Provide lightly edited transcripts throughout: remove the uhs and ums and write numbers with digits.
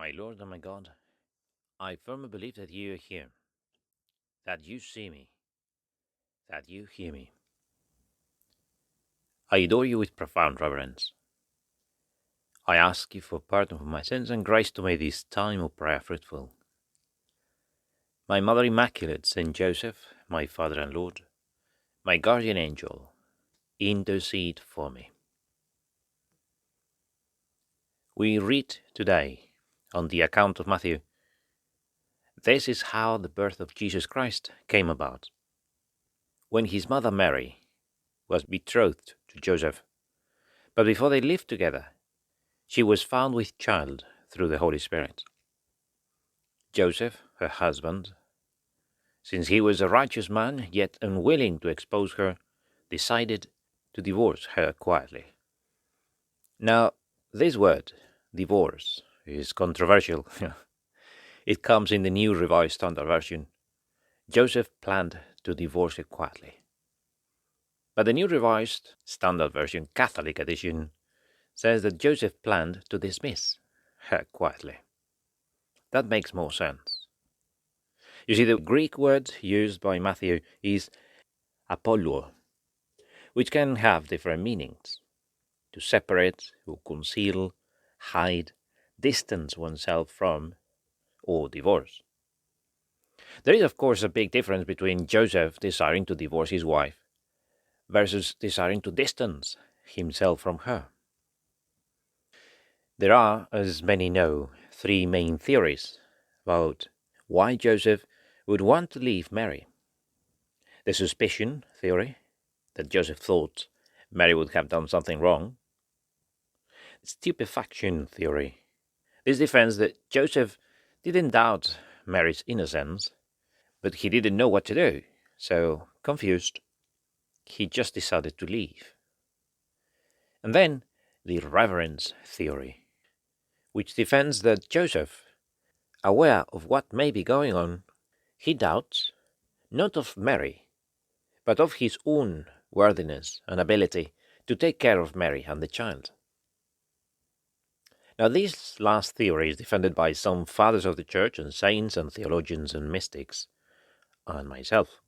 My Lord and my God, I firmly believe that you are here, that you see me, that you hear me. I adore you with profound reverence. I ask you for pardon for my sins and grace to make this time of prayer fruitful. My Mother Immaculate, Saint Joseph, my Father and Lord, my guardian angel, intercede for me. We read today on the account of Matthew. This is how the birth of Jesus Christ came about. When his mother Mary was betrothed to Joseph, but before they lived together, she was found with child through the Holy Spirit. Joseph, her husband, since he was a righteous man yet unwilling to expose her, decided to divorce her quietly. Now, this word, divorce, is controversial. It comes in the New Revised Standard Version. Joseph planned to divorce her quietly. But the New Revised Standard Version, Catholic edition, says that Joseph planned to dismiss her quietly. That makes more sense. You see, the Greek word used by Matthew is apollo, which can have different meanings. To separate, or conceal, hide, distance oneself from, or divorce. There is, of course, a big difference between Joseph desiring to divorce his wife versus desiring to distance himself from her. There are, as many know, three main theories about why Joseph would want to leave Mary. The suspicion theory, that Joseph thought Mary would have done something wrong. Stupefaction theory. This defends that Joseph didn't doubt Mary's innocence, but he didn't know what to do, so, confused, he just decided to leave. And then the reverence theory, which defends that Joseph, aware of what may be going on, he doubts, not of Mary, but of his own worthiness and ability to take care of Mary and the child. Now, this last theory is defended by some fathers of the church and saints and theologians and mystics, and myself.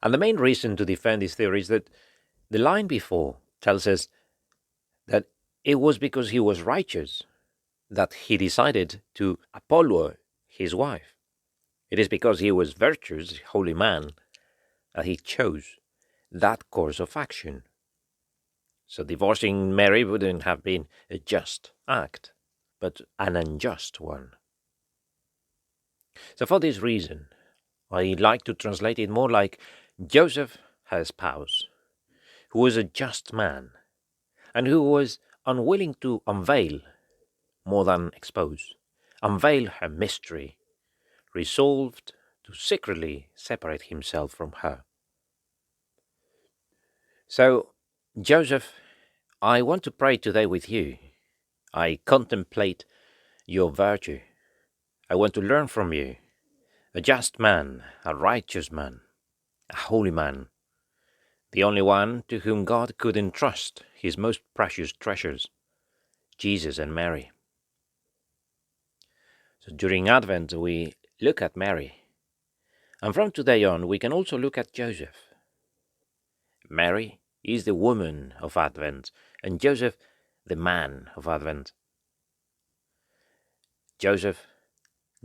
And the main reason to defend this theory is that the line before tells us that it was because he was righteous that he decided to apollo his wife. It is because he was virtuous, holy man, that he chose that course of action. So divorcing Mary wouldn't have been a just act, but an unjust one. So for this reason, I like to translate it more like Joseph, her spouse, who was a just man, and who was unwilling to unveil more than expose, unveil her mystery, resolved to secretly separate himself from her. So, Joseph, I want to pray today with you. I contemplate your virtue. I want to learn from you. A just man, a righteous man, a holy man, the only one to whom God could entrust his most precious treasures, Jesus and Mary. So during Advent we look at Mary, and from today on we can also look at Joseph. Mary is the woman of Advent, and Joseph the man of Advent. Joseph,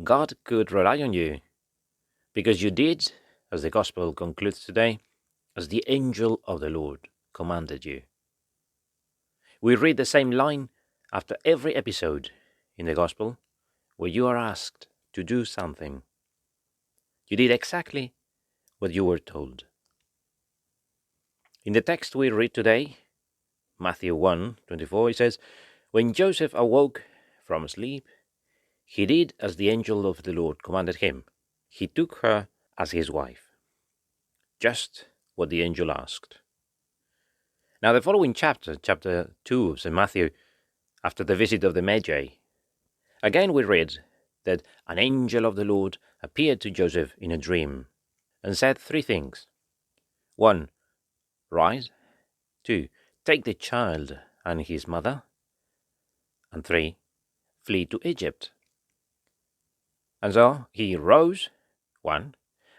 God could rely on you, because you did, as the Gospel concludes today, as the angel of the Lord commanded you. We read the same line after every episode in the Gospel where you are asked to do something. You did exactly what you were told. In the text we read today, Matthew 1:24, it says, "When Joseph awoke from sleep, he did as the angel of the Lord commanded him. He took her as his wife." Just what the angel asked. Now the following chapter 2 of St. Matthew, after the visit of the Magi, again we read that an angel of the Lord appeared to Joseph in a dream and said three things. 1. Rise. 2. Take the child and his mother. And 3. flee to Egypt. And so he rose, 1,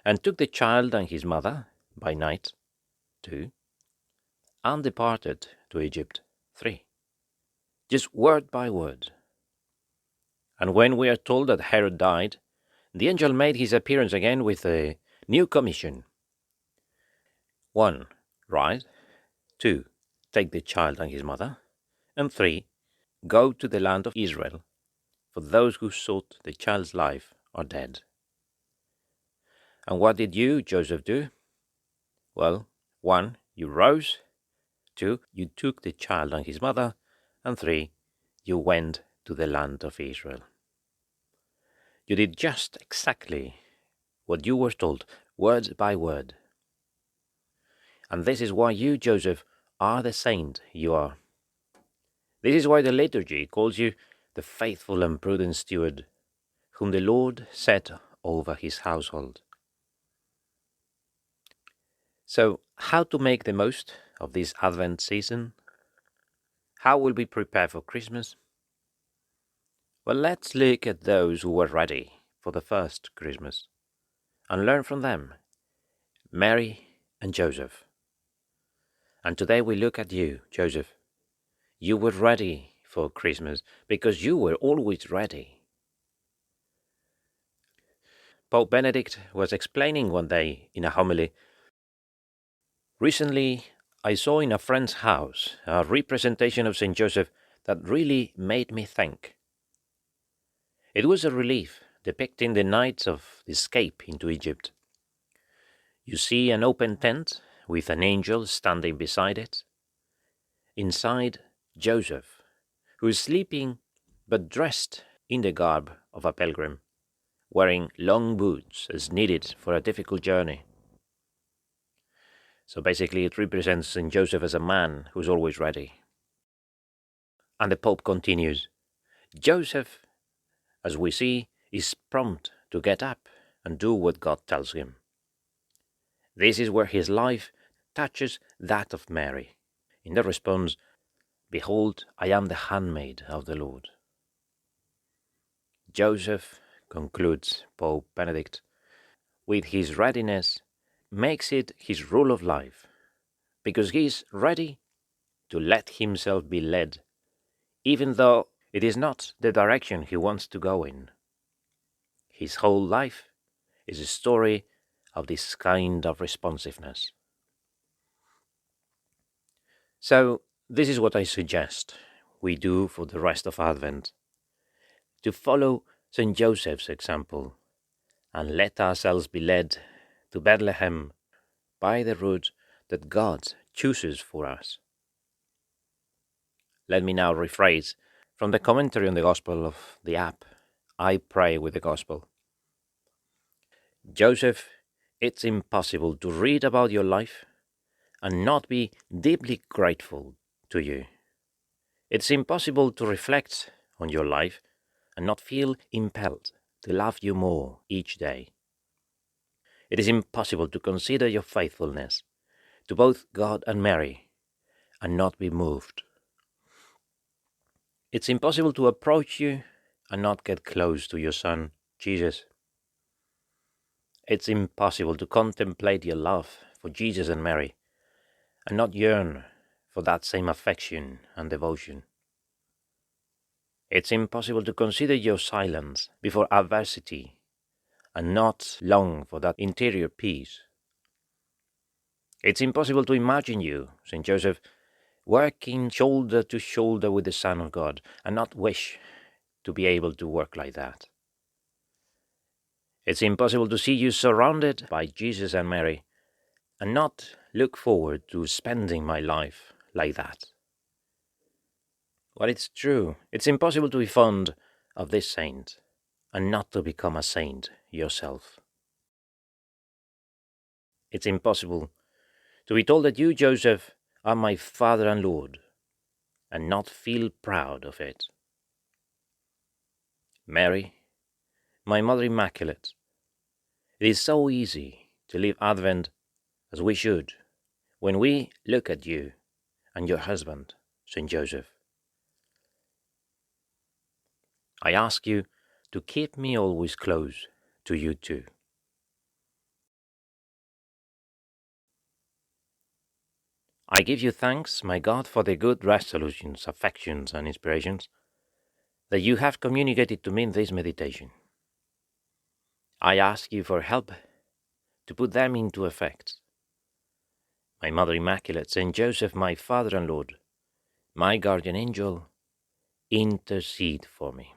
and took the child and his mother by night, 2, and departed to Egypt, 3. Just word by word. And when we are told that Herod died, the angel made his appearance again with a new commission. 1, rise. 2, take the child and his mother. And 3, go to the land of Israel, for those who sought the child's life are dead. And what did you, Joseph, do? Well, 1, you rose. 2, you took the child and his mother. And 3, you went to the land of Israel. You did just exactly what you were told, word by word. And this is why you, Joseph, are the saint you are. This is why the liturgy calls you the faithful and prudent steward, whom the Lord set over his household. So, how to make the most of this Advent season? How will we prepare for Christmas? Well, let's look at those who were ready for the first Christmas and learn from them, Mary and Joseph. And today we look at you, Joseph. You were ready for Christmas because you were always ready. Pope Benedict was explaining one day in a homily, recently I saw in a friend's house a representation of St. Joseph that really made me think. It was a relief depicting the night of the escape into Egypt. You see an open tent with an angel standing beside it. Inside, Joseph, who is sleeping but dressed in the garb of a pilgrim, wearing long boots as needed for a difficult journey. So basically it represents St. Joseph as a man who's always ready. And the Pope continues, Joseph, as we see, is prompt to get up and do what God tells him. This is where his life touches that of Mary. In the response, behold, I am the handmaid of the Lord. Joseph, concludes Pope Benedict, with his readiness, makes it his rule of life, because he is ready to let himself be led, even though it is not the direction he wants to go in. His whole life is a story of this kind of responsiveness. So, this is what I suggest we do for the rest of Advent, to follow St. Joseph's example and let ourselves be led to Bethlehem by the route that God chooses for us. Let me now rephrase from the commentary on the Gospel of the app, I Pray with the Gospel. Joseph, it's impossible to read about your life and not be deeply grateful to you. It's impossible to reflect on your life and not feel impelled to love you more each day. It is impossible to consider your faithfulness to both God and Mary and not be moved. It's impossible to approach you and not get close to your Son, Jesus. It's impossible to contemplate your love for Jesus and Mary and not yearn for that same affection and devotion. It's impossible to consider your silence before adversity and not long for that interior peace. It's impossible to imagine you, St. Joseph, working shoulder to shoulder with the Son of God and not wish to be able to work like that. It's impossible to see you surrounded by Jesus and Mary and not look forward to spending my life like that. Well, it's true. It's impossible to be fond of this saint and not to become a saint yourself. It's impossible to be told that you, Joseph, are my Father and Lord and not feel proud of it. Mary, my Mother Immaculate, it is so easy to live Advent as we should when we look at you and your husband, St. Joseph. I ask you to keep me always close to you too. I give you thanks, my God, for the good resolutions, affections, and inspirations that you have communicated to me in this meditation. I ask you for help to put them into effect. My Mother Immaculate, Saint Joseph, my Father and Lord, my guardian angel, intercede for me.